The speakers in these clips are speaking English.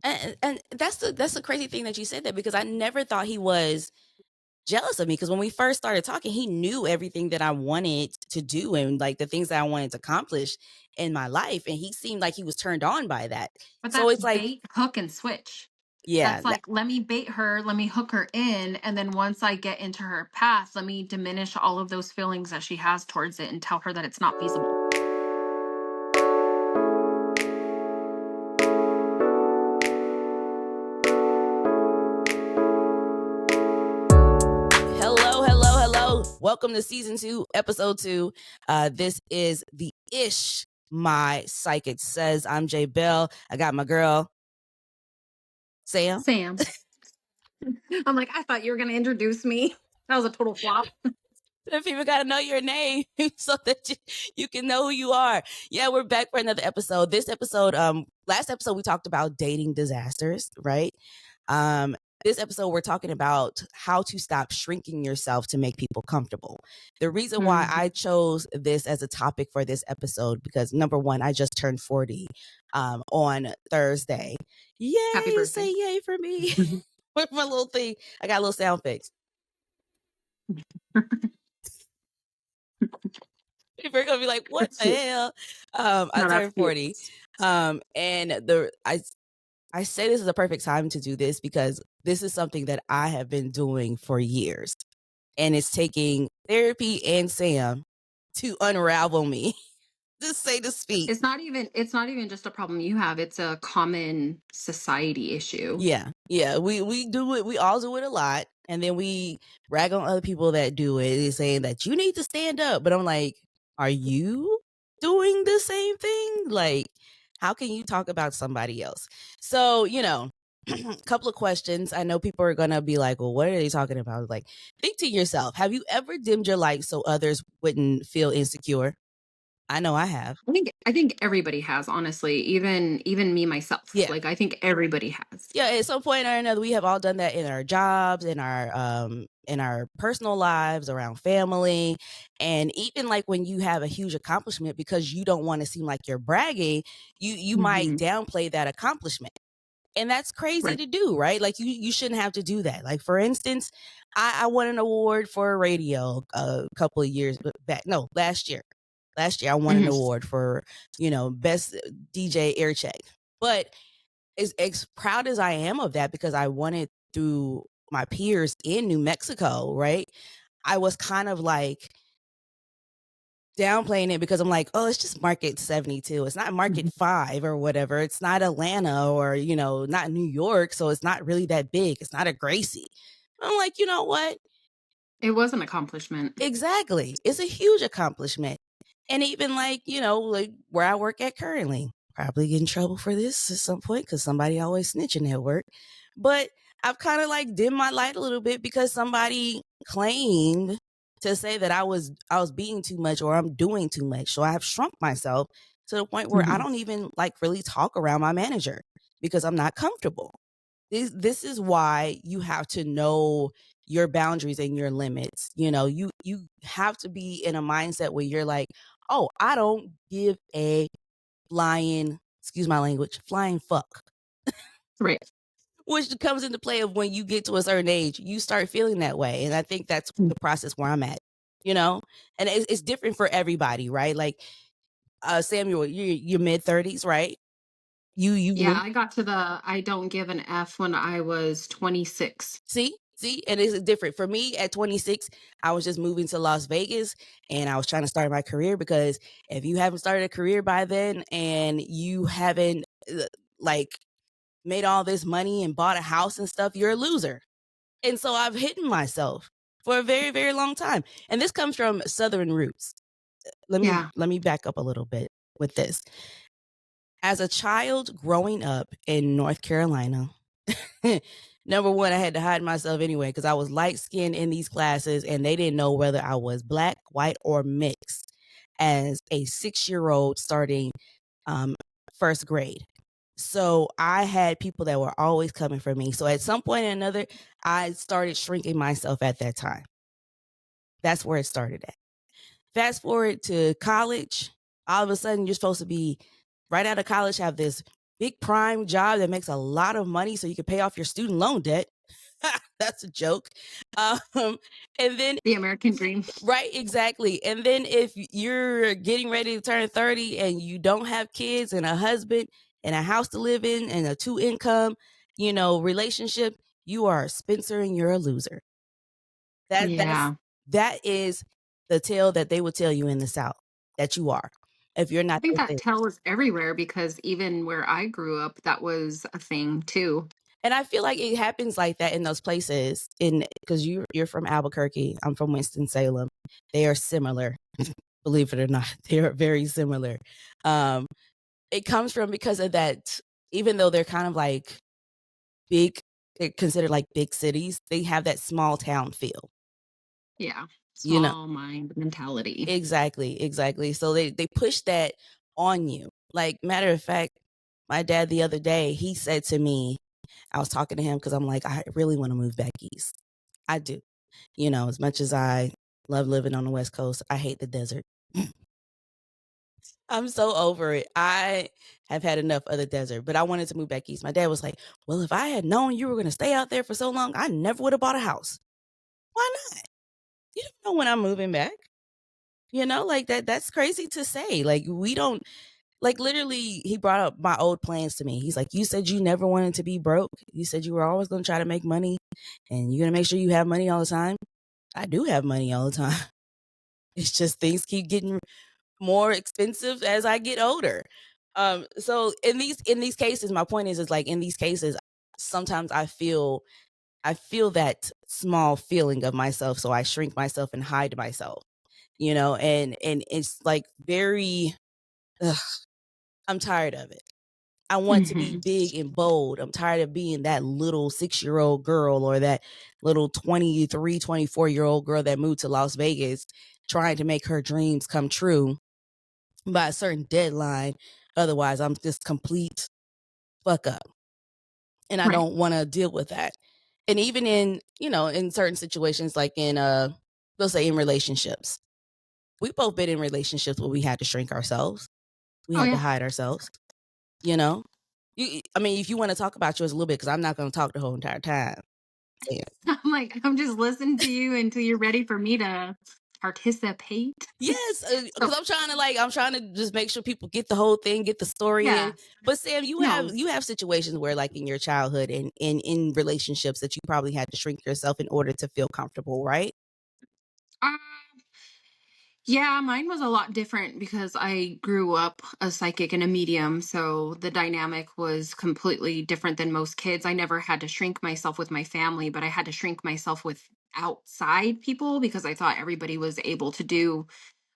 And that's the crazy thing that you said that, because I never thought he was jealous of me, because when we first started talking, he knew everything that I wanted to do and like the things that I wanted to accomplish in my life, and he seemed like he was turned on by that. But So that's it's like, bait, hook, and switch. yeah, That's like, let me bait her, let me hook her in, and then once I get into her path, let me diminish all of those feelings that she has towards it and tell her that it's not feasible. hello, hello, hello. Welcome to season 2, episode 2. This is the Ish My Psychic Says. I'm Jay Bell. I got my girl, Sam. Sam. I'm like, I thought you were going to introduce me. That was a total flop. The people got to know your name so that you can know who you are. Yeah, we're back for another episode. This episode, last episode we talked about dating disasters, right? Um, this episode we're talking about how to stop shrinking yourself to make people comfortable. The reason why Mhm. I chose this as a topic for this episode, because number one, I just turned 40 on Thursday. Happy Yay, birthday. say yay for me. With my little thing, I got a little sound fix. People are gonna be like, "What That's the cute. hell?" I No, that's turned cute. 40, and I say this is a perfect time to do this because this is something that I have been doing for years, and it's taking therapy and Sam to unravel me, to say the speak. It's not even just a problem you have. It's a common society issue. Yeah, yeah, we do it. We all do it a lot, and then we rag on other people that do it, and saying that you need to stand up. But I'm like, are you doing the same thing? Like, how can you talk about somebody else? So, a couple of questions. I know people are gonna be like, well, what are they talking about? Like, think to yourself: have you ever dimmed your light so others wouldn't feel insecure? I know I have. I think everybody has, honestly, even me myself. Yeah. Like, I think everybody has. Yeah, at some point or another, we have all done that in our jobs, in our personal lives, around family, and even like when you have a huge accomplishment, because you don't want to seem like you're bragging, you might Mhm. downplay that accomplishment. And that's crazy Right. to do, right? Like you shouldn't have to do that. Like for instance, I won an award for radio a couple of years back. No, last year. Last year I won an Mhm. award for, best DJ air check. But as proud as I am of that, because I won it through my peers in New Mexico, right? I was kind of like downplaying it because I'm like, oh, it's just market 72. It's not market Mhm. 5 or whatever. It's not Atlanta or, not New York. So it's not really that big. It's not a Gracie. I'm like, you know what? It was an accomplishment. Exactly. It's a huge accomplishment. And even like, like where I work at currently, probably get in trouble for this at some point because somebody always snitching at work. But I've kind of like dimmed my light a little bit because somebody claimed to say that I was being too much or I'm doing too much. So I have shrunk myself to the point where I Mhm. don't even like really talk around my manager because I'm not comfortable. This is why you have to know your boundaries and your limits. You have to be in a mindset where you're like, oh, I don't give a flying, excuse my language, flying fuck. Right. Which comes into play of when you get to a certain age, you start feeling that way. And I think that's Mm. the process where I'm at, you know? And it's different for everybody, right? Like Samuel, you're mid 30s, right? You've Yeah, moved. I got to the I don't give an F when I was 26. See, and it's different for me. At 26, I was just moving to Las Vegas, and I was trying to start my career, because if you haven't started a career by then and you haven't like made all this money and bought a house and stuff, you're a loser. And so I've hidden myself for a very, very long time. And this comes from Southern roots. Let me Yeah. let me back up a little bit with this. As a child growing up in North Carolina, number one, I had to hide myself anyway because I was light skinned in these classes and they didn't know whether I was black, white, or mixed as a 6-year old starting um, first grade. So I had people that were always coming for me. So at some point or another, I started shrinking myself at that time. That's where it started at. Fast forward to college, all of a sudden you're supposed to be right out of college, have this big prime job that makes a lot of money so you can pay off your student loan debt. That's a joke. Um, and then The American dream. right, exactly. And then if you're getting ready to turn 30 and you don't have kids and a husband and a house to live in and a two income, relationship, you are a Spencer and you're a loser. That's Yeah. that is the tale that they would tell you in the South that you are if you're I not think those that things. tell is everywhere because even where I grew up, that was a thing too. And I feel like it happens like that in those places in because you're from Albuquerque, I'm from Winston-Salem. They are similar, believe it or not. They are very similar. Um, it comes from because of that, even though they're kind of like big, they're considered like big cities, they have that small town feel, Yeah. you know? Small mind mentality. Exactly, exactly. So they push that on you. Like, matter of fact, my dad the other day, he said to me, I was talking to him because I'm like, I really want to move back east. I do. As much as I love living on the West Coast, I hate the desert. I'm so over it. I have had enough of the desert, but I wanted to move back east. My dad was like, well, if I had known you were going to stay out there for so long, I never would have bought a house. Why not? You don't know when I'm moving back. Like that's crazy to say. Like, we don't, like, literally, he brought up my old plans to me. He's like, you said you never wanted to be broke. You said you were always going to try to make money and you're going to make sure you have money all the time. I do have money all the time. It's just things keep getting more expensive as I get older. So in these cases, my point is like in these cases, sometimes I feel that small feeling of myself, so I shrink myself and hide myself, and it's like very, ugh, I'm tired of it. I want to be Hmm. big and bold. I'm tired of being that little 6-year-old girl or that little 23, 24-year-old girl that moved to Las Vegas trying to make her dreams come true by a certain deadline. Otherwise, I'm just complete fuck up. And I Right. don't want to deal with that. And even in certain situations, like we'll say in relationships, we both been in relationships where we had to shrink ourselves. We Oh had to yeah. hide ourselves, you know? I mean, if you want to talk about yours a little bit, because I'm not going to talk the whole entire time. Yeah. I'm like, I'm just listening to you until you're ready for me to participate. Yes, So because I'm trying to just make sure people get the whole thing, get the story in. yeah. But Sam, you have No. you have situations where, like in your childhood and in relationships, that you probably had to shrink yourself in order to feel comfortable, right? Uh, yeah, mine was a lot different because I grew up a psychic and a medium. So the dynamic was completely different than most kids. I never had to shrink myself with my family, but I had to shrink myself with outside people because I thought everybody was able to do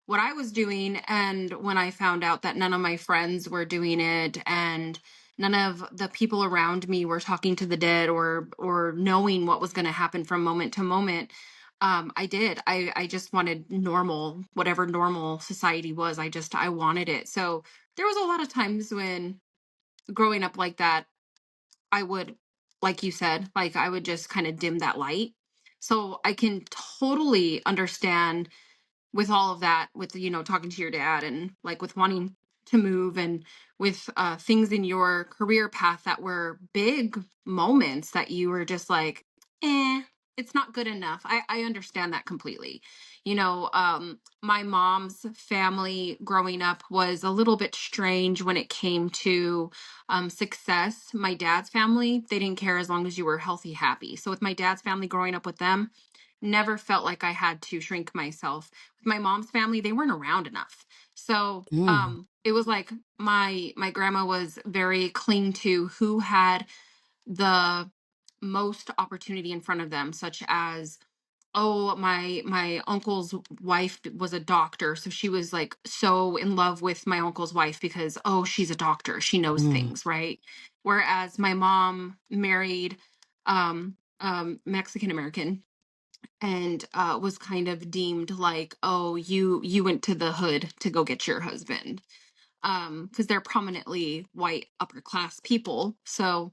what I was doing. And when I found out that none of my friends were doing it and none of the people around me were talking to the dead or knowing what was going to happen from moment to moment, I did. I just wanted normal, whatever normal society was. I wanted it. So there was a lot of times when growing up like that, I would, like you said, like I would just kind of dim that light. So I can totally understand with all of that, with talking to your dad and like with wanting to move and with things in your career path that were big moments that you were just like, it's not good enough. I understand that completely. My mom's family growing up was a little bit strange when it came to success. My dad's family, they didn't care as long as you were healthy, happy. So with my dad's family, growing up with them, never felt like I had to shrink myself. With my mom's family, they weren't around enough. So Mm, it was like my grandma was very cling to who had the most opportunity in front of them, such as, oh, my uncle's wife was a doctor, so she was like so in love with my uncle's wife because, oh, she's a doctor, she knows mm, things, right? Whereas my mom married Mexican American and was kind of deemed like, oh, you went to the hood to go get your husband, because they're prominently white upper class people. So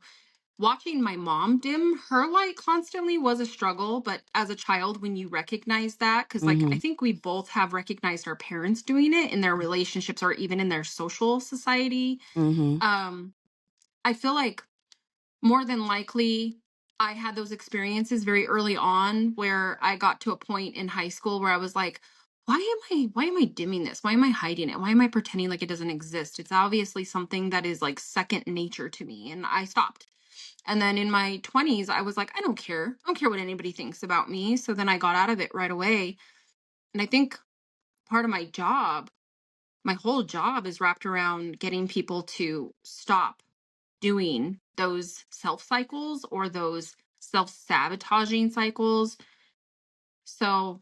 watching my mom dim her light constantly was a struggle. But as a child, when you recognize that, because like I mhm, think we both have recognized our parents doing it in their relationships or even in their social society, mhm, um I feel like more than likely I had those experiences very early on where I got to a point in high school where I was like, why am I dimming this? Why am I hiding it? Why am I pretending like it doesn't exist? It's obviously something that is like second nature to me. And I stopped. And then in my 20s, I was like, I don't care. I don't care what anybody thinks about me. So then I got out of it right away. And I think part of my whole job is wrapped around getting people to stop doing those self cycles or those self sabotaging cycles. So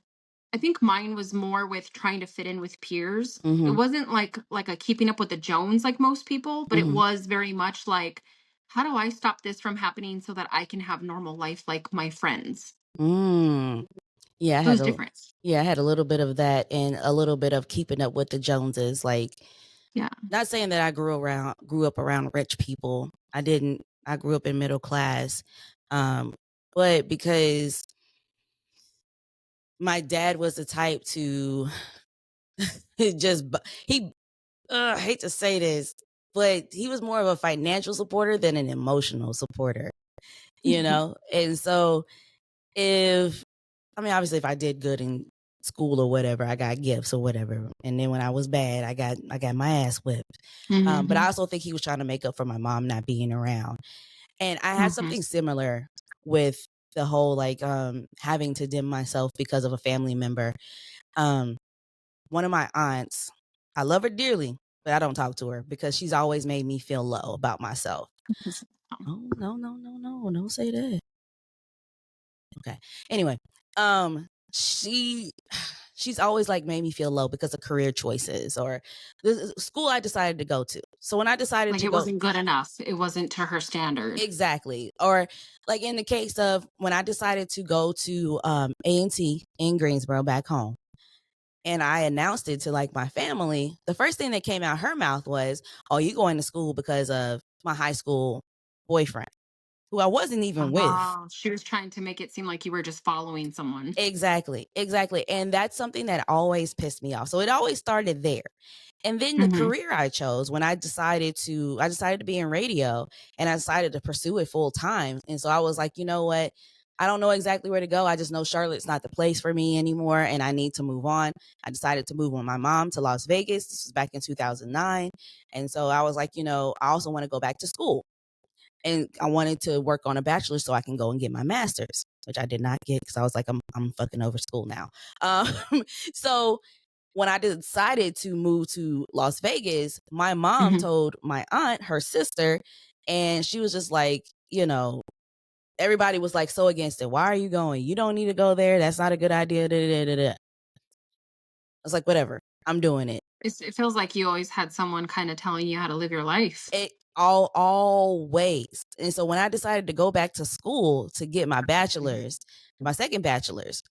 I think mine was more with trying to fit in with peers. It Mhm. wasn't like a keeping up with the Jones like most people, but it Mhm. was very much like, how do I stop this from happening so that I can have normal life like my friends? Mm. Yeah, I It had was a different. yeah, I had a little bit of that and a little bit of keeping up with the Joneses. Like, Yeah. not saying that I grew up around rich people. I didn't. I grew up in middle class. Um, but because my dad was the type to just he I hate to say this, but he was more of a financial supporter than an emotional supporter, you know? And so if I mean, obviously, if I did good in school or whatever, I got gifts or whatever. And then when I was bad, I got my ass whipped. But I Hmm. also think he was trying to make up for my mom not being around. And I had Hmm. something similar with the whole like having to dim myself because of a family member. Um, one of my aunts, I love her dearly, but I don't talk to her because she's always made me feel low about myself. Oh no, no, no, no, don't say that. Okay. Anyway, she's always like made me feel low because of career choices or the school I decided to go to. So when I decided Like to it go wasn't good enough. It wasn't to her standard. exactly, or like in the case of when I decided to go to A&T in Greensboro back home, and I announced it to like my family, the first thing that came out her mouth was, "Oh, you going to school because of my high school boyfriend, who I wasn't even with." Oh, she was trying to make it seem like you were just following someone. Exactly, exactly, and that's something that always pissed me off, so it always started there, and then the Hmm. career I chose when I decided to be in radio, and I decided to pursue it full time, and so I was like, "You know what? I don't know exactly where to go, I just know Charlotte's not the place for me anymore, and I need to move on." I decided to move with my mom to Las Vegas, this was back in 2009, and so I was like, you know, I also wanna go back to school. And I wanted to work on a bachelor's so I can go and get my master's, which I did not get because I was like, I'm fucking over school now. Um, so when I decided to move to Las Vegas, my mom Hmm. told my aunt, her sister, and she was just like, you know, everybody was like so against it. Why are you going? You don't need to go there. That's not a good idea. Da, da, da, da, da. I was like, whatever. I'm doing it. It feels like you always had someone kind of telling you how to live your life. It always. And so when I decided to go back to school to get my bachelor's, my second bachelor's,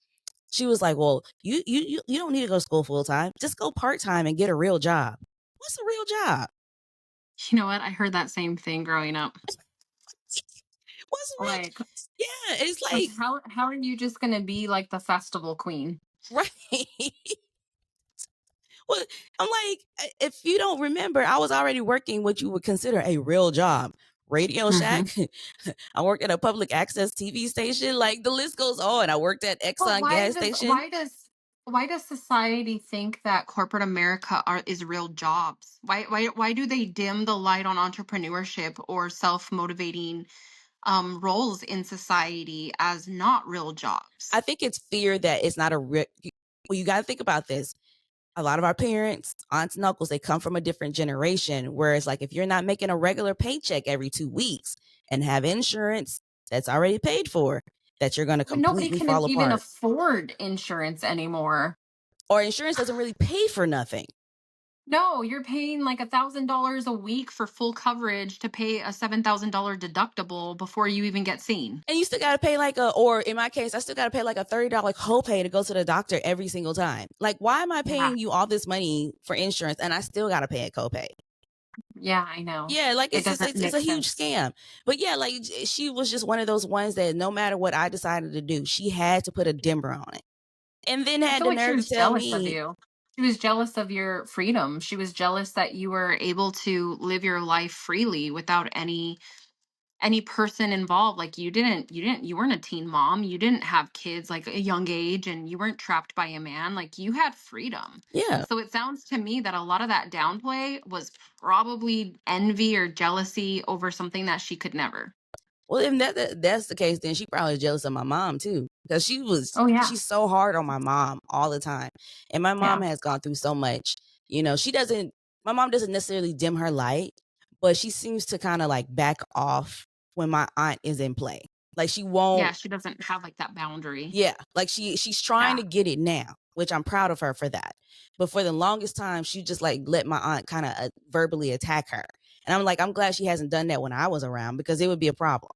she was like, "Well, you don't need to go to school full time. Just go part time and get a real job." What's a real job? You know what? I heard that same thing growing up. What's a real? Like, Yeah, it's like like how are you just gonna be like the festival queen? right. Well, I'm like, if you don't remember, I was already working what you would consider a real job. Radio Hmm. Shack. I worked at a public access TV station. Like the list goes on. I worked at But Exxon why gas does station. why does why does society think that corporate America is real jobs? Why do they dim the light on entrepreneurship or self motivating roles in society as not real jobs? I think it's fear that it's not a real. Well, you got to think about this. A lot of our parents, aunts and uncles, they come from a different generation. Whereas, like, if you're not making a regular paycheck every 2 weeks and have insurance that's already paid for, that you're going to But nobody completely can fall even apart. afford insurance anymore. Or insurance doesn't really pay for nothing. No, you're paying like $1,000 a week for full coverage to pay a $7,000 deductible before you even get seen. And you still got to pay like or in my case, I still got to pay like a $30 copay to go to the doctor every single time. Like, why am I Yeah. paying you all this money for insurance and I still got to pay a copay? Yeah, I know. Yeah, like It it's just doesn't it's make a huge sense. scam. But yeah, like she was just one of those ones that no matter what I decided to do, she had to put a dimmer on it. And then I had feel the like she nerve to was tell jealous of me, you. She was jealous of your freedom. She was jealous that you were able to live your life freely without any person involved. Like you weren't a teen mom. You didn't have kids like a young age and you weren't trapped by a man. Like you had freedom. Yeah. So it sounds to me that a lot of that downplay was probably envy or jealousy over something that she could never. Well, if that's the case, then she probably jealous of my mom too, because Oh yeah. she's so hard on my mom all the time, and my mom Yeah. has gone through so much. She doesn't. My mom doesn't necessarily dim her light, but she seems to kind of like back off when my aunt is in play. Like she Yeah, won't. she doesn't have like that boundary. Yeah, like she's trying Yeah. to get it now, which I'm proud of her for that. But for the longest time, she just like let my aunt kind of verbally attack her, and I'm like, I'm glad she hasn't done that when I was around because it would be a problem.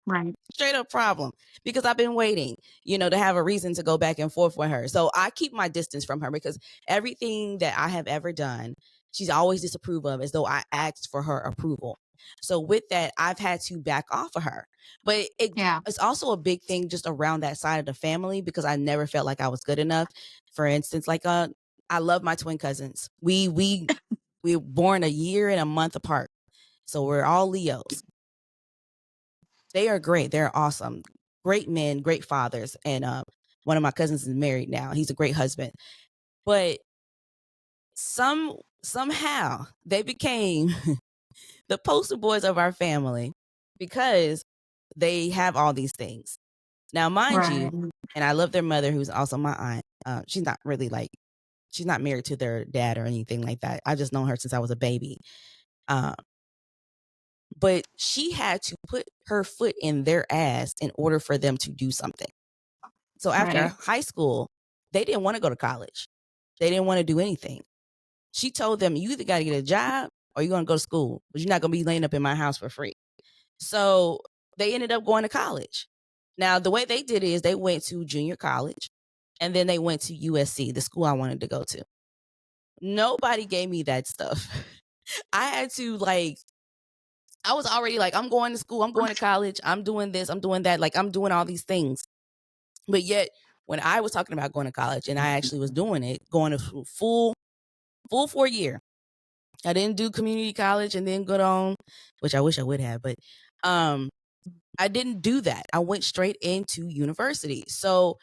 Right. Straight up problem because I've been waiting, to have a reason to go back and forth with her. So I keep my distance from her because everything that I have ever done, she's always disapproved of as though I asked for her approval. So with that, I've had to back off of her. But Yeah. it's also a big thing just around that side of the family because I never felt like I was good enough. For instance, like I love my twin cousins. We were born a year and a month apart. So we're all Leos. They are great. They're awesome. Great men, great fathers. And one of my cousins is married now. He's a great husband. But somehow they became the poster boys of our family because they have all these things. Now, mind Right. you, and I love their mother, who's also my aunt. She's not really she's not married to their dad or anything like that. I just known her since I was a baby. Uh, but she had to put her foot in their ass in order for them to do something. So after Right. high school, they didn't want to go to college. They didn't want to do anything. She told them, you either got to get a job or you're going to go to school, but you're not going to be laying up in my house for free. So they ended up going to college. Now, the way they did it is they went to junior college and then they went to USC, the school I wanted to go to. Nobody gave me that stuff. I had to I was already like, I'm going to school, I'm going to college, I'm doing this, I'm doing that. Like, I'm doing all these things. But yet, when I was talking about going to college and I actually was doing it, going to full 4 year. I didn't do community college and then go on, which I wish I would have, but um, I didn't do that. I went straight into university. So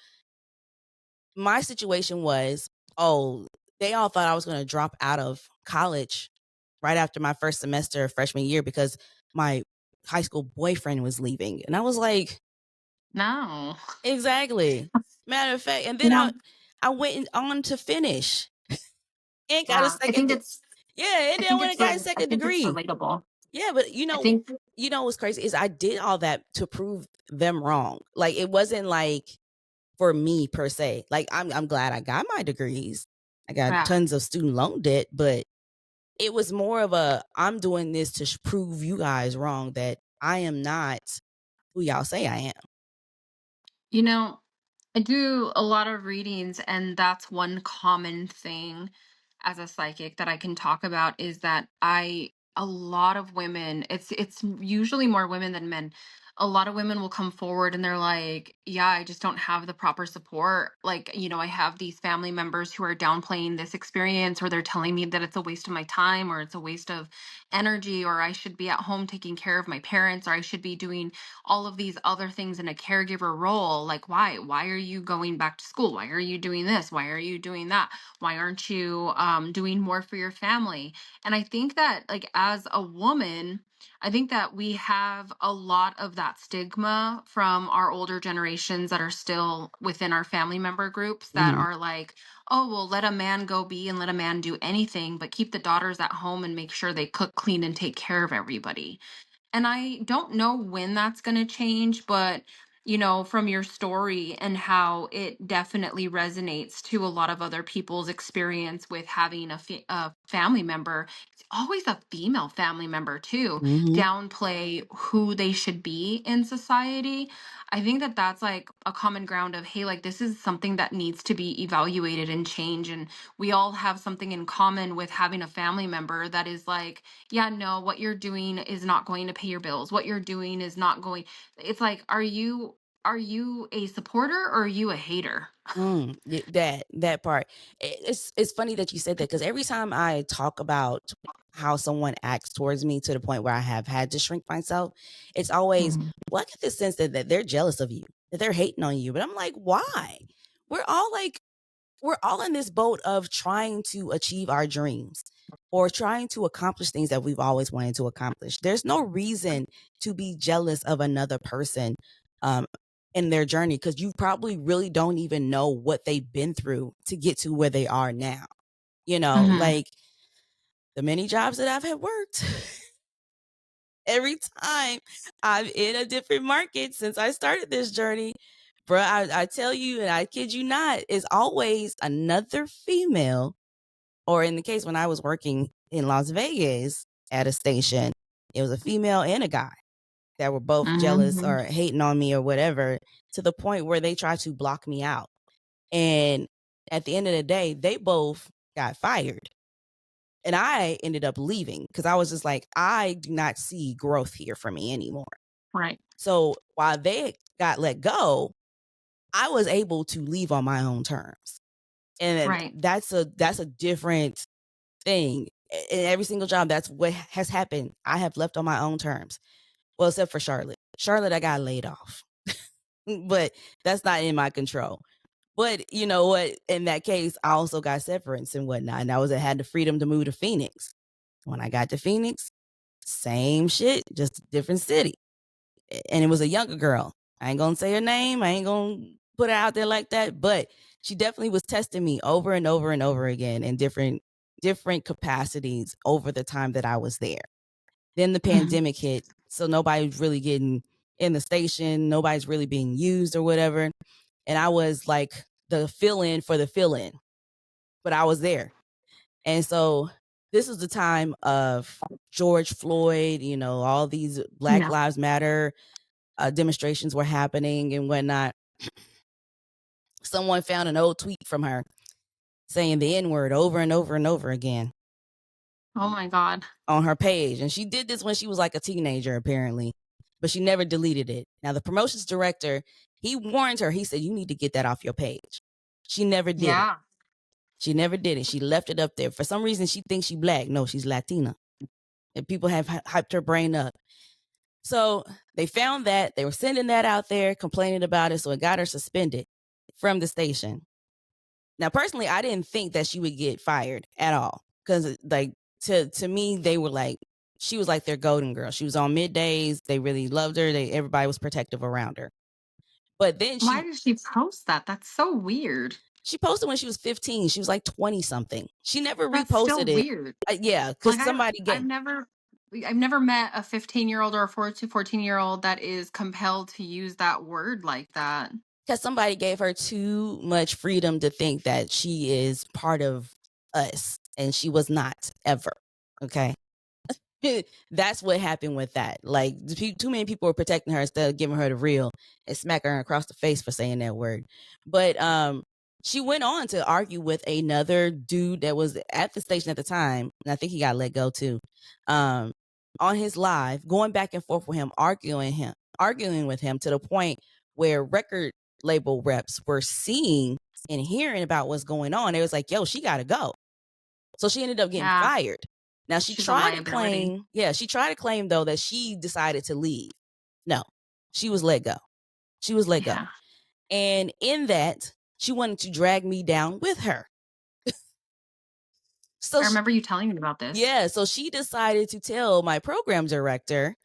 my situation was, oh, they all thought I was going to drop out of college right after my first semester of freshman year because my high school boyfriend was leaving. And I was like, No. exactly. Matter of fact, and You then I know, I went on to finish and got a yeah. second. Yeah, I and then think when I it's got a really I second think it's degree. relatable. Yeah, but I think what's crazy is I did all that to prove them wrong. Like it wasn't like for me per se. Like I'm glad I got my degrees. I got yeah. tons of student loan debt, but it was more of a I'm doing this to prove you guys wrong that I am not who y'all say I am. You know, I do a lot of readings, and that's one common thing as a psychic that I can talk about is that a lot of women, it's usually more women than men. A lot of women will come forward and they're like, "Yeah, I just don't have the proper support. Like, I have these family members who are downplaying this experience, or they're telling me that it's a waste of my time, or it's a waste of energy, or I should be at home taking care of my parents, or I should be doing all of these other things in a caregiver role. Like, why are you going back to school? Why are you doing this? Why are you doing that? Why aren't you doing more for your family?" And I think that, like, as a woman, I think that we have a lot of that stigma from our older generations that are still within our family member groups that Mhm. are like, oh, well, let a man go be and let a man do anything, but keep the daughters at home and make sure they cook, clean, and take care of everybody. And I don't know when that's going to change, but from your story and how it definitely resonates to a lot of other people's experience with having a family member, it's always a female family member too, Mhm. downplay who they should be in society. I think that that's like a common ground of, hey, like this is something that needs to be evaluated and change. And we all have something in common with having a family member that is like, yeah, no, what you're doing is not going to pay your bills. What you're doing is not going. It's like, are you? Are you a supporter or are you a hater? That part. It's funny that you said that because every time I talk about how someone acts towards me to the point where I have had to shrink myself, it's always, Mhm. well, I get this sense that they're jealous of you, that they're hating on you. But I'm like, why? We're all like, we're all in this boat of trying to achieve our dreams or trying to accomplish things that we've always wanted to accomplish. There's no reason to be jealous of another person um, in their journey because you probably really don't even know what they've been through to get to where they are now. You know, Mhm. like the many jobs that I've had worked. Every time I'm in a different market since I started this journey, bro, I tell you, and I kid you not, is always another female. Or in the case when I was working in Las Vegas at a station, it was a female and a guy that were both jealous Mhm. or hating on me or whatever, to the point where they tried to block me out. And at the end of the day, they both got fired. And I ended up leaving because I was just like, I do not see growth here for me anymore. Right. So while they got let go, I was able to leave on my own terms. And Right. that's a different thing. In every single job, that's what has happened. I have left on my own terms. Well, except for Charlotte. Charlotte, I got laid off. But that's not in my control. But you know what? In that case, I also got severance and whatnot. And I had the freedom to move to Phoenix. When I got to Phoenix, same shit, just a different city. And it was a younger girl. I ain't gonna say her name. I ain't gonna put her out there like that. But she definitely was testing me over and over and over again in different capacities over the time that I was there. Then the Mhm. pandemic hit, so nobody's really getting in the station. Nobody's really being used or whatever. And I was like the fill in for the fill in, but I was there. And so this was the time of George Floyd, all these Black Yeah. Lives Matter demonstrations were happening and whatnot. Someone found an old tweet from her saying the N word over and over and over again Oh my God. on her page. And she did this when she was like a teenager, apparently, but she never deleted it. Now, the promotions director, he warned her, he said, you need to get that off your page. She never did it. Yeah. She never did it. She left it up there. For some reason, she thinks she's Black. No, she's Latina. And people have hyped her brain up. So they found that. They were sending that out there, complaining about it. So it got her suspended from the station. Now, personally, I didn't think that she would get fired at all. Because, like, to me, they were like, she was like their golden girl. She was on middays. They really loved her. Everybody was protective around her. But then Why did she post that? That's so weird. she posted when she was 15. She was like 20 something. She never That's still reposted it. weird. Yeah, Like because somebody I've gave never I've never met a 15-year-old or a 14-year-old that is compelled to use that word like that. because somebody gave her too much freedom to think that she is part of us, and she was not ever. Okay. That's what happened with that. Like, too many people were protecting her instead of giving her the real and smacking her across the face for saying that word. But she went on to argue with another dude that was at the station at the time, and I think he got let go too. Um, on his live, going back and forth with him, arguing with him to the point where record label reps were seeing and hearing about what's going on. It was like, yo, she got to go. So she ended up getting Yeah, fired. Now she's a liability. she tried to claim though that she decided to leave. No, she was let go. She was let go. Yeah. And in that, she wanted to drag me down with her. So I remember you telling me about this. so she decided to tell my program director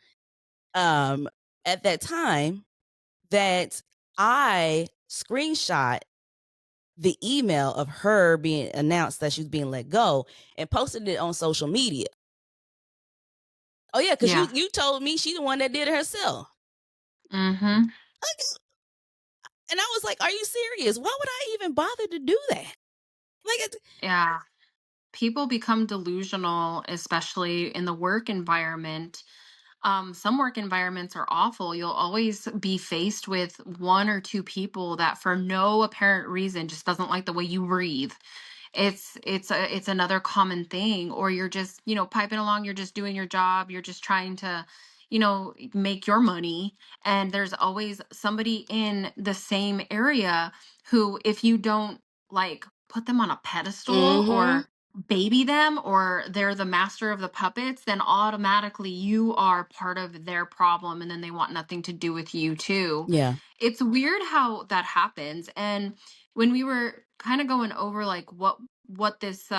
um at that time that I screenshot the email of her being announced that she was being let go and posted it on social media. Oh yeah, because you Yeah. you told me she the one that did it herself. Mhm. And I was like, "Are you serious? Why would I even bother to do that?" Like, Yeah. People become delusional, especially in the work environment. Some work environments are awful. You'll always be faced with one or two people that for no apparent reason just doesn't like the way you breathe. It's another common thing. Or you're just, piping along, you're just doing your job, you're just trying to, make your money. And there's always somebody in the same area who, if you don't like put them on a pedestal Mhm. or baby them, or they're the master of the puppets, then automatically you are part of their problem, and then they want nothing to do with you too. Yeah. It's weird how that happens. And when we were kind of going over like what this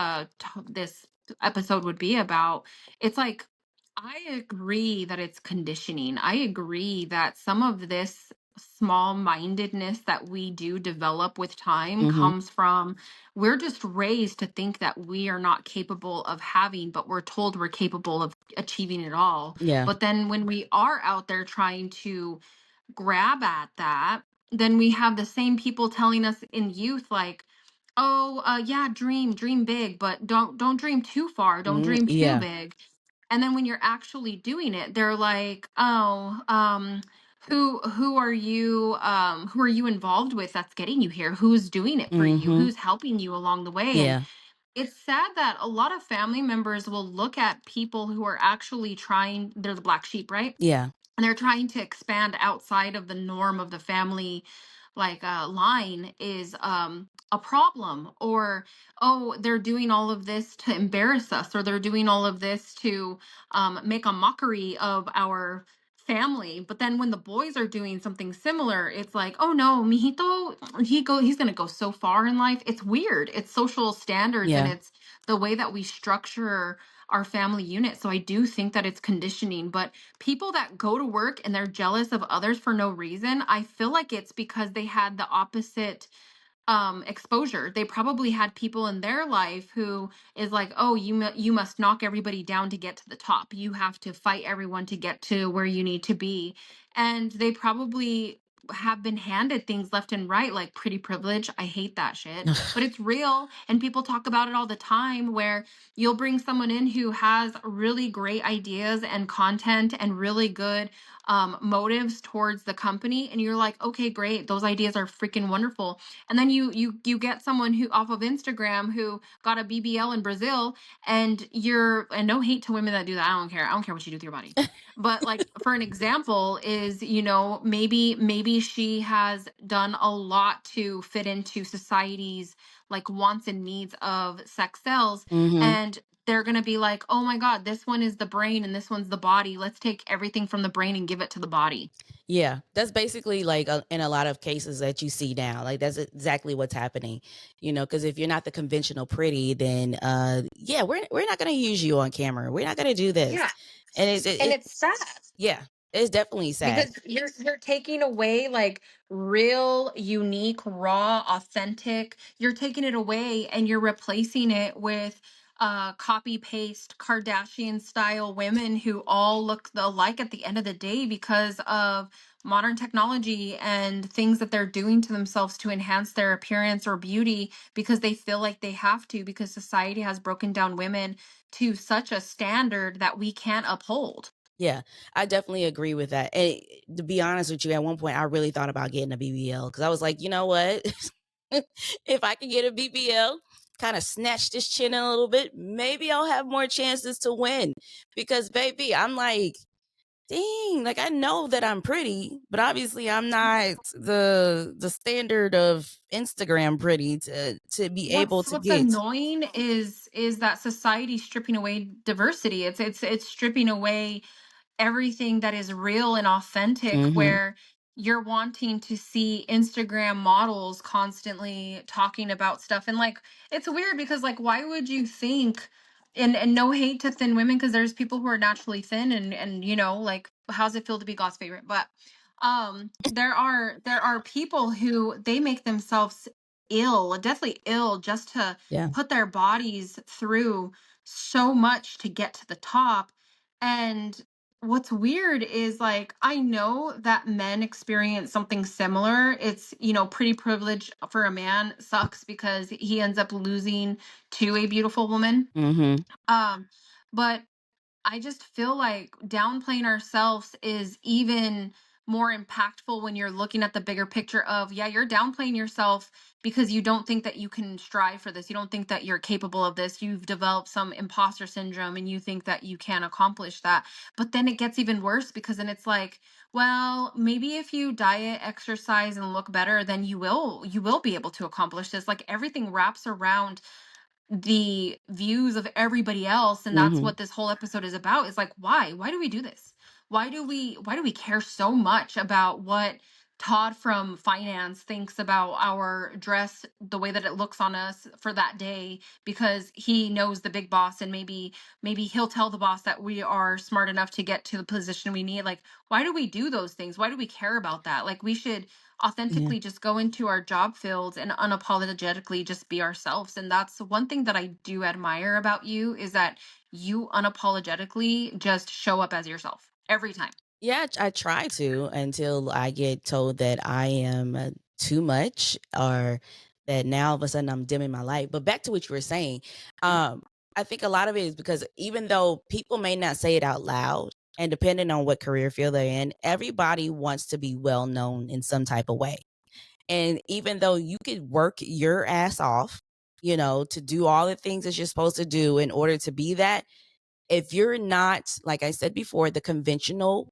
episode would be about, it's like, I agree that it's conditioning. I agree that some of this small mindedness that we do develop with time Mhm. comes from, we're just raised to think that we are not capable of having, but we're told we're capable of achieving it all. Yeah. But then when we are out there trying to grab at that, then we have the same people telling us in youth, like, "Oh, yeah, dream big, but don't dream too far. Don't Mm, dream too yeah. big." And then when you're actually doing it, they're like, "Oh, who are you involved with that's getting you here? Who's doing it for you? Mhm. Who's helping you along the way?" And Yeah. it's sad that a lot of family members will look at people who are actually trying, they're the black sheep, right? Yeah. And they're trying to expand outside of the norm of the family, like line, is a problem. Or, oh, they're doing all of this to embarrass us, or they're doing all of this to make a mockery of our family. But then when the boys are doing something similar, it's like, oh no, mijito, he's gonna go so far in life. It's weird. It's social standards, and Yeah. it's the way that we structure our family unit. So I do think that it's conditioning. But people that go to work and they're jealous of others for no reason, I feel like it's because they had the opposite exposure. They probably had people in their life who is like, oh, you must knock everybody down to get to the top. You have to fight everyone to get to where you need to be. And they probably have been handed things left and right, like pretty privilege. I hate that shit, but it's real, and people talk about it all the time, where you'll bring someone in who has really great ideas and content and really good motives towards the company, and you're like, okay, great, those ideas are freaking wonderful. And then you get someone who off of Instagram who got a BBL in Brazil, and no hate to women that do that. I don't care what you do with your body. But like, for an example, is, maybe she has done a lot to fit into society's like wants and needs of sex cells, Mhm. and they're going to be like, "Oh my god, this one is the brain and this one's the body. Let's take everything from the brain and give it to the body." Yeah, that's basically like in a lot of cases that you see now. Like that's exactly what's happening. Because if you're not the conventional pretty, then yeah, we're not going to use you on camera. We're not going to do this. Yeah. And And it's sad. yeah, it's definitely sad. Because you're taking away like real, unique, raw, authentic. You're taking it away and you're replacing it with copy paste Kardashian style women who all look alike at the end of the day because of modern technology and things that they're doing to themselves to enhance their appearance or beauty, because they feel like they have to, because society has broken down women to such a standard that we can't uphold. Yeah, I definitely agree with that. And to be honest with you, at one point I really thought about getting a BBL because I was like, you know what? If I can get a BBL, kind of snatch this chin in a little bit, maybe I'll have more chances to win. Because baby, I'm like, dang, like I know that I'm pretty, but obviously I'm not the standard of Instagram pretty to be able to What's get. annoying is that society's stripping away diversity. It's stripping away everything that is real and authentic, Mhm. where you're wanting to see Instagram models constantly talking about stuff. And like, it's weird because like, why would you think, and no hate to thin women, because there's people who are naturally thin, and like, how's it feel to be God's favorite? But there are people who they make themselves ill, deathly ill, just to Yeah. put their bodies through so much to get to the top. And what's weird is, like, I know that men experience something similar. It's, pretty privilege for a man sucks because he ends up losing to a beautiful woman. Mhm. But I just feel like downplaying ourselves is even more impactful when you're looking at the bigger picture of, yeah, you're downplaying yourself because you don't think that you can strive for this. You don't think that you're capable of this. You've developed some imposter syndrome and you think that you can accomplish that. But then it gets even worse because then it's like, well, maybe if you diet, exercise and look better, then you will be able to accomplish this. Like everything wraps around the views of everybody else, and that's Mhm. what this whole episode is about. Is like, why do we do this? Why do we care so much about what Todd from finance thinks about our dress, the way that it looks on us for that day, because he knows the big boss, and maybe he'll tell the boss that we are smart enough to get to the position we need. Like, why do we do those things? Why do we care about that? Like, we should Yeah. authentically just go into our job fields and unapologetically just be ourselves. And that's one thing that I do admire about you, is that you unapologetically just show up as yourself every time. Yeah, I try to until I get told that I am too much or that now all of a sudden I'm dimming my light. But back to what you were saying, um, I think a lot of it is because even though people may not say it out loud, and depending on what career field they're in, everybody wants to be well known in some type of way. And even though you could work your ass off, to do all the things that you're supposed to do in order to be that, if you're not, like I said before, the conventional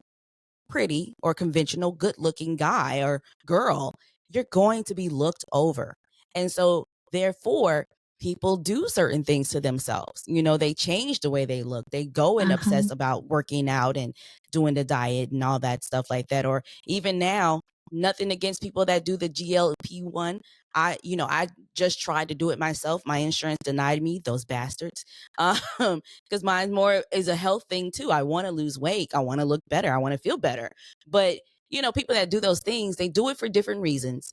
pretty or conventional good looking guy or girl, you're going to be looked over. And so, therefore, people do certain things to themselves. They change the way they look. They go and obsess Mhm. about working out and doing the diet and all that stuff like that. Or even now, nothing against people that do the GLP-1. I just tried to do it myself. My insurance denied me, those bastards. Because mine more is a health thing too. I want to lose weight. I want to look better. I want to feel better. But, people that do those things, they do it for different reasons.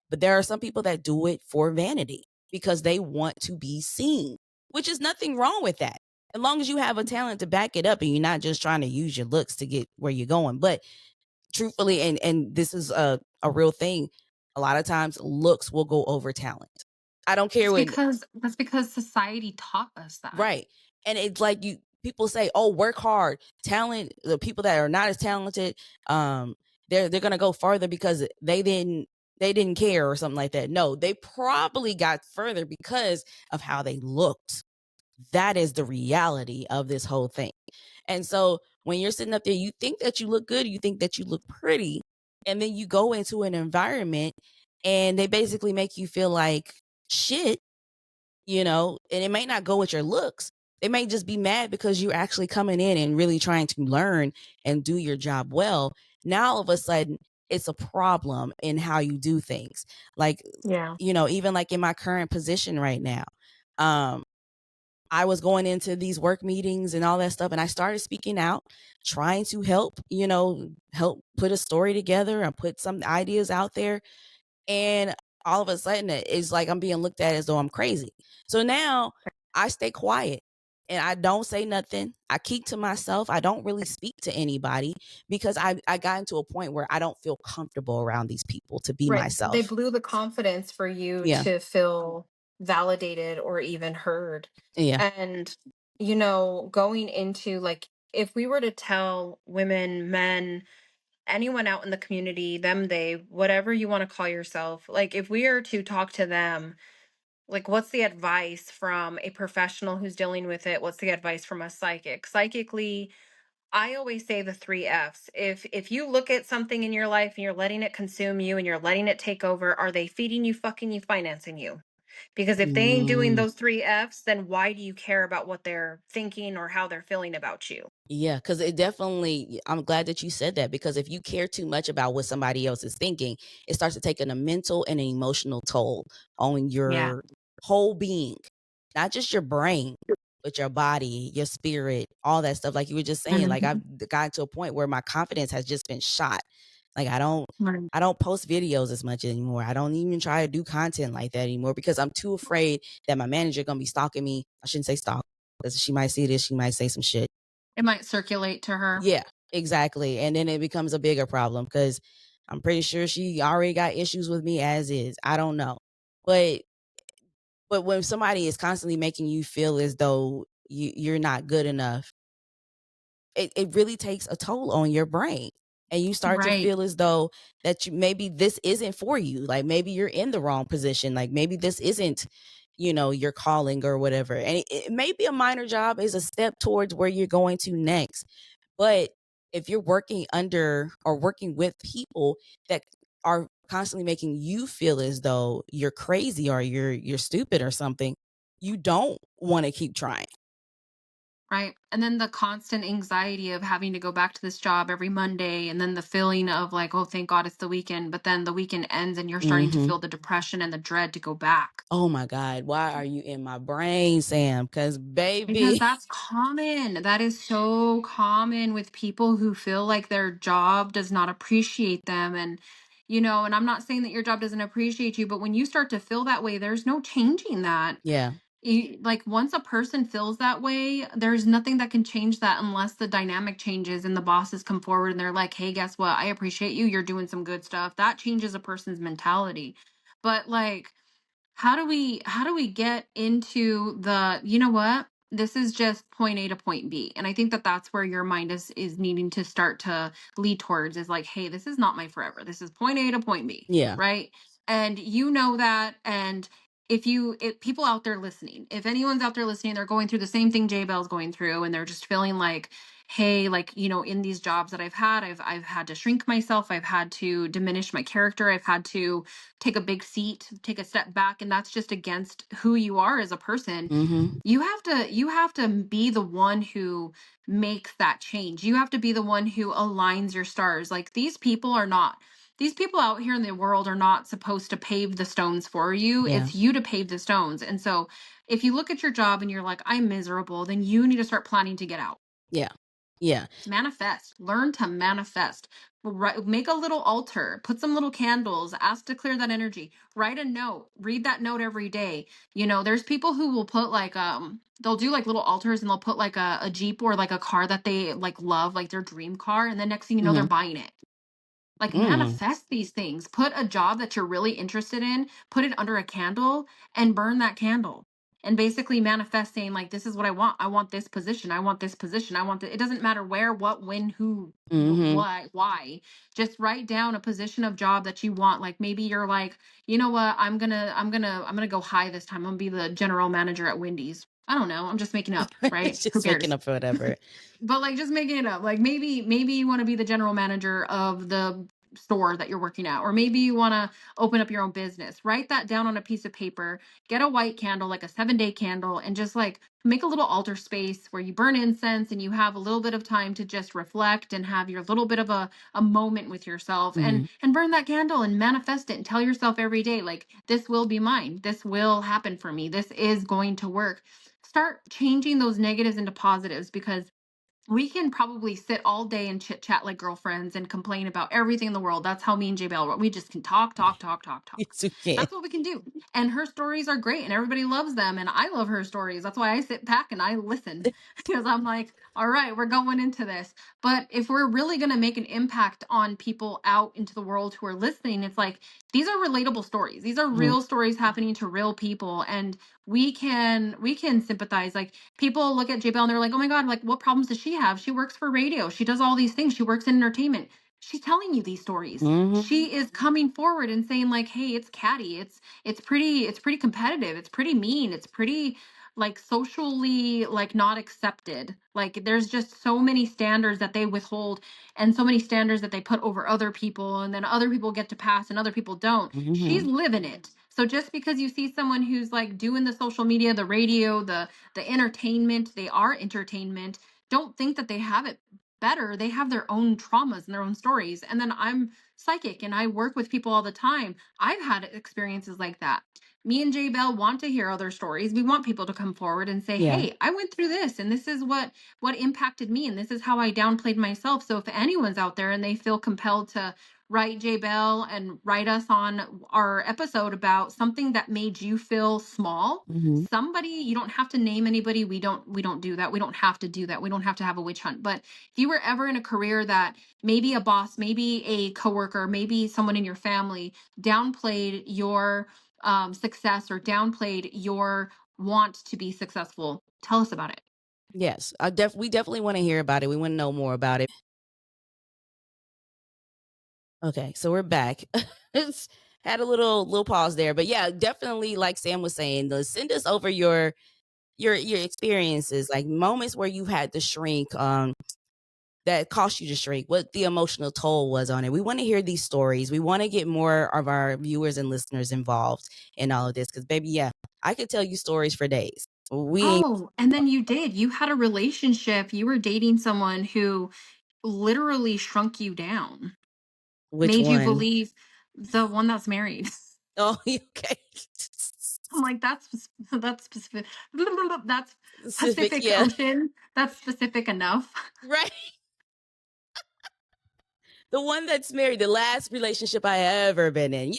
But there are some people that do it for vanity because they want to be seen, which is nothing wrong with that. As long as you have a talent to back it up and you're not just trying to use your looks to get where you're going. But truthfully, and this is a real thing, a lot of times looks will go over talent. I don't care when. That's because society taught us that. Right. And it's like people say, "Oh, work hard." Talent, the people that are not as talented, um, they're gonna go further because they didn't care or something like that. No, they probably got further because of how they looked. That is the reality of this whole thing. And so when you're sitting up there, you think that you look good, you think that you look pretty, and then you go into an environment and they basically make you feel like shit, and it may not go with your looks. They may just be mad because you're actually coming in and really trying to learn and do your job well. Now, all of a sudden, it's a problem in how you do things. Like, Yeah. even like in my current position right now, um, I was going into these work meetings and all that stuff, and I started speaking out, trying to help put a story together and put some ideas out there, and all of a sudden it's like I'm being looked at as though I'm crazy. So now I stay quiet and I don't say nothing. I keep to myself. I don't really speak to anybody because I got into a point where I don't feel comfortable around these people to be Right. They myself. blew the confidence for you Yeah. to feel validated or even heard. Yeah. And, going into like, if we were to tell women, men, anyone out in the community, them, they, whatever you want to call yourself, like if we are to talk to them, like what's the advice from a professional who's dealing with it? What's the advice from a psychic? Psychically, I always say the three F's. If you look at something in your life and you're letting it consume you and you're letting it take over, are they feeding you, fucking you, financing you? Because if they ain't doing Mm. those three F's, then why do you care about what they're thinking or how they're feeling about you? Yeah, because it definitely, I'm glad that you said that because if you care too much about what somebody else is thinking, it starts to take a mental and an emotional toll on Yeah. your whole being, not just your brain, but your body, your spirit, all that stuff. Like you were just saying, like Mhm. I've gotten to a point where my confidence has just been shot. Like I don't. Right. I don't post videos as much anymore. I don't even try to do content like that anymore because I'm too afraid that my manager gonna be stalking me. I shouldn't say stalk because she might see this. She might say some shit. It might circulate to her. Yeah, exactly, and then it becomes a bigger problem because 'cause I'm pretty sure she already got issues with me as is. I don't know. But when somebody is constantly making you feel as though you're not good enough, it really takes a toll on your brain. and you start to Right. feel as though that you maybe this isn't for you. Like maybe you're in the wrong position. Like maybe this isn't, your calling or whatever. And it may be a minor job is a step towards where you're going to next. But if you're working under or working with people that are constantly making you feel as though you're crazy or you're stupid or something, you don't want to keep trying. Right. And then the constant anxiety of having to go back to this job every Monday, and then the feeling of like, oh, thank God it's the weekend. But then the weekend ends and you're starting to Hmm. feel the depression and the dread to go back. Oh my God, why are you in my brain, Sam? Because Because baby, that's common. That is so common with people who feel like their job does not appreciate them. And I'm not saying that your job doesn't appreciate you, but when you start to feel that way, there's no changing that. yeah, Like once a person feels that way, there's nothing that can change that unless the dynamic changes and the bosses come forward and they're like, hey, guess what? I appreciate you. You're doing some good stuff. That changes a person's mentality. But like, how do we get into the, you know what, this is just point A to point B? And I think that that's where your mind is needing to start to lead towards, is like, hey, this is not my forever, this is point A to point B, yeah, right? And you know that. And if people out there listening, if anyone's out there listening, they're going through the same thing J Bell's going through, and they're just feeling like, hey, like, in these jobs that I've had to shrink myself, I've had to diminish my character, I've had to take a big seat, take a step back, and that's just against who you are as a person. mhm, You have to be the one who makes that change. You have to be the one who aligns your stars. Like these people out here in the world are not supposed to pave the stones for you. yeah, It's you to pave the stones. And so if you look at your job and you're like, I'm miserable, then you need to start planning to get out. yeah, yeah, Manifest. Learn to manifest. Make a little altar, put some little candles, ask to clear that energy. Write a note, read that note every day. There's people who will put like they'll do like little altars, and they'll put like a Jeep or like a car that they like love, like their dream car, and then next thing you know they're mhm, buying it. Like, mm, manifest these things. Put a job that you're really interested in, put it under a candle and burn that candle. And basically manifest, saying like, this is what I want. I want this position. I want this position. It doesn't matter where, what, when, who, mhm, why. Just write down a position of job that you want. Like maybe you're like, you know what, I'm gonna go high this time. I'm gonna be the general manager at Wendy's. I don't know. I'm just making up, right? it's Who just making cares? up for whatever. But like just making it up. Like maybe you want to be the general manager of the store that you're working at, or maybe you want to open up your own business. Write that down on a piece of paper, get a white candle, like a 7-day candle, and just like make a little altar space where you burn incense and you have a little bit of time to just reflect and have your little bit of a moment with yourself, and Mhm, burn that candle and manifest it and tell yourself every day, like, this will be mine, this will happen for me, this is going to work. Start changing those negatives into positives, because we can probably sit all day and chit chat like girlfriends and complain about everything in the world. That's how me and J Bell, we just can talk, talk, talk, talk, talk. yes, you can. That's what we can do. And her stories are great and everybody loves them. And I love her stories. That's why I sit back and I listen, because I'm like, all right, we're going into this. But if we're really going to make an impact on people out into the world who are listening, it's like, these are relatable stories. These are Mhm, real stories happening to real people. And we can sympathize. Like, people look at J Bell and they're like, oh my God, like, what problems does she have? She works for radio. She does all these things. She works in entertainment. She's telling you these stories. mhm, She is coming forward and saying, like, hey, it's catty. It's pretty competitive. It's pretty mean. It's pretty like socially like not accepted. Like, there's just so many standards that they withhold, and so many standards that they put over other people, and then other people get to pass and other people don't. She's mhm, living it. So just because you see someone who's like doing the social media, the radio, the entertainment, they are entertainment, don't think that they have it better. They have their own traumas and their own stories. And then I'm psychic and I work with people all the time. I've had experiences like that. Me and Jay Bell want to hear other stories. We want people to come forward and say, yeah, hey, I went through this and this is what impacted me and this is how I downplayed myself. So if anyone's out there and they feel compelled to write Jay Bell and write us on our episode about something that made you feel small, mhm, somebody, you don't have to name anybody. We don't do that. We don't have to do that. We don't have to have a witch hunt. But if you were ever in a career that maybe a boss, maybe a coworker, maybe someone in your family downplayed your success or downplayed your want to be successful, tell us about it. yes, we definitely wanna hear about it, we wanna know more about it. Okay, so we're back. It's had a little pause there, but yeah, definitely like Sam was saying, send us over your experiences, like moments where you had to shrink, that cost you to shrink, what the emotional toll was on it. We want to hear these stories. We want to get more of our viewers and listeners involved in all of this because, baby, yeah, I could tell you stories for days. We ain't Oh, and then you did. You had a relationship. You were dating someone who literally shrunk you down, which made you one? believe the one that's married. Oh, okay. I'm like, that's specific. That's Specific, Pacific yeah, Ocean. That's specific enough. right. The one that's married, the last relationship I ever been in.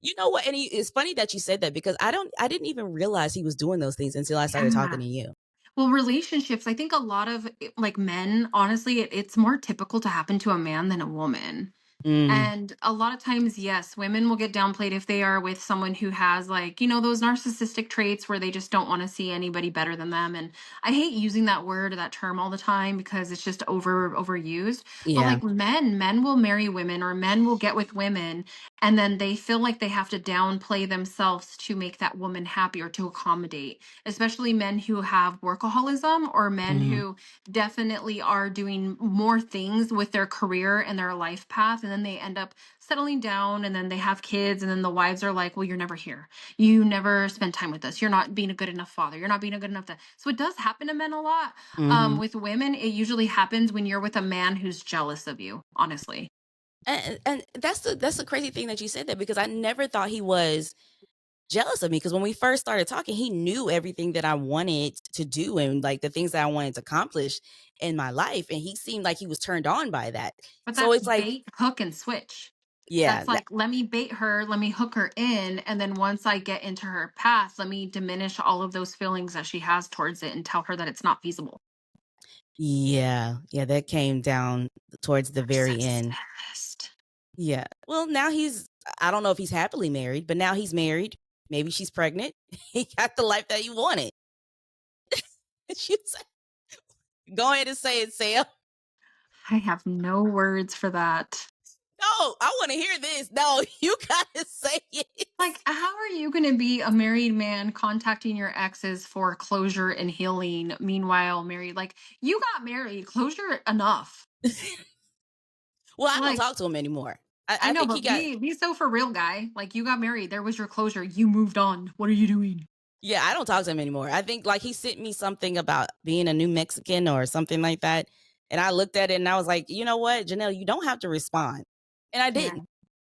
You know what? And it's funny that you said that because I didn't even realize he was doing those things until I started talking Yeah. to you. Well, relationships, I think a lot of like men, honestly, it's more typical to happen to a man than a woman. Mm, And a lot of times, yes, women will get downplayed if they are with someone who has like, those narcissistic traits where they just don't want to see anybody better than them. And I hate using that word or that term all the time because it's just overused. But yeah. like men will marry women or men will get with women and then they feel like they have to downplay themselves to make that woman happy or to accommodate, especially men who have workaholism or men Mhm. who definitely are doing more things with their career and their life path and then they end up settling down and then they have kids and then the wives are like, well, you're never here, you never spend time with us, you're not being a good enough father, you're not being a good enough so it does happen to men a lot. Mhm. With women it usually happens when you're with a man who's jealous of you, honestly. And that's the crazy thing that you said that because I never thought he was jealous of me because when we first started talking, he knew everything that I wanted to do and like the things that I wanted to accomplish in my life, and he seemed like he was turned on by that. But So that's it's like, bait, hook, and switch. yeah, That's like, let me bait her, let me hook her in, and then once I get into her path, let me diminish all of those feelings that she has towards it and tell her that it's not feasible. yeah, that came down towards the very end. Narcissist. Yeah. Well, now I don't know if he's happily married, but now he's married. Maybe she's pregnant. He got the life that he wanted. She's go ahead and say it, Sam. I have no words for that. No, I want to hear this. No, you gotta say it. Like, how are you going to be a married man contacting your exes for closure and healing? Meanwhile, married, like, you got married, closure enough. Well, I don't Like, talk to him anymore. I I know, think he but got. be so for real, guy. Like, you got married, there was your closure, you moved on. What are you doing? Yeah, I don't talk to him anymore. I think like he sent me something about being a new Mexican or something like that. And I looked at it and I was like, you know what, Janelle, you don't have to respond. And I Yeah. didn't.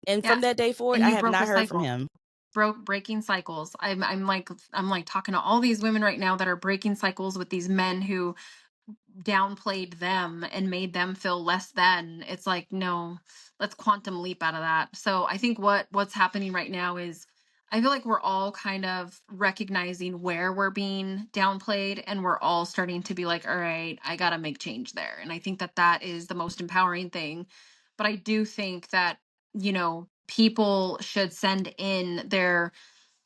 And from Yes. that day forward, And I you have broke a not heard from cycle. him. Breaking cycles. I'm like talking to all these women right now that are breaking cycles with these men who downplayed them and made them feel less than. It's like, no, let's quantum leap out of that. So I think what's happening right now is I feel like we're all kind of recognizing where we're being downplayed and we're all starting to be like, all right, I got to make change there. And I think that that is the most empowering thing. But I do think that, people should send in their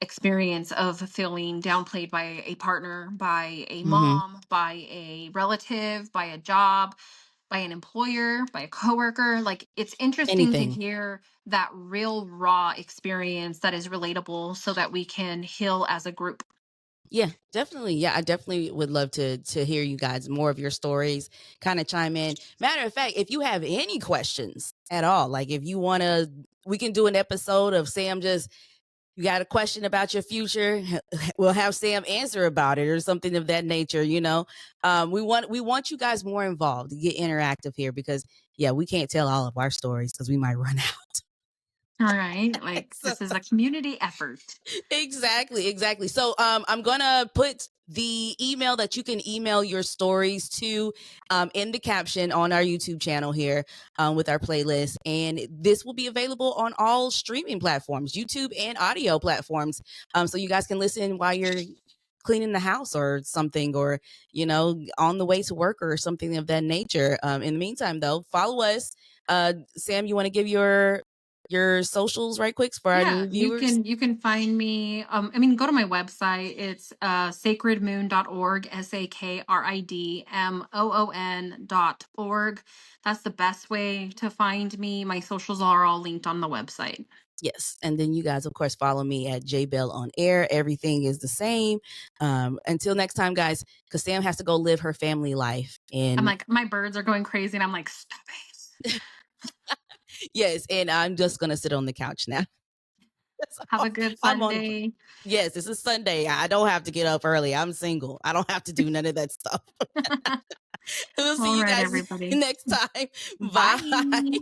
experience of feeling downplayed by a partner, by a Hmm. mom, by a relative, by a job, by an employer, by a coworker. Like, it's interesting to Anything. hear that real raw experience that is relatable so that we can heal as a group. Yeah, definitely. Yeah, I definitely would love to hear you guys more of your stories, kind of chime in. Matter of fact, if you have any questions at all, like if you want to, we can do an episode of Sam just you got a question about your future, we'll have Sam answer about it or something of that nature. We want you guys more involved to get interactive here because yeah, we can't tell all of our stories because we might run out. All right. Like, So this is a community effort. exactly. So I'm gonna put the email that you can email your stories to in the caption on our YouTube channel here with our playlist, and this will be available on all streaming platforms, YouTube and audio platforms, so you guys can listen while you're cleaning the house or something, or on the way to work or something of that nature. In the meantime, though, follow us. Sam, you want to give your your socials right quick for our Yeah, new viewers? you can find me. I mean, go to my website. It's sacredmoon.org, SAKRIDMOON.org. That's the best way to find me. My socials are all linked on the website. Yes. And then you guys, of course, follow me at JBell on air. Everything is the same. Until next time, guys, because Sam has to go live her family life. I'm And like, my birds are going crazy, and I'm like, stop it. yes, and I'm just going to sit on the couch now. Have a good I'm on. Sunday. Yes, it's a Sunday. I don't have to get up early. I'm single. I don't have to do none of that stuff. We'll see All you right, guys everybody. next time. Bye. Bye.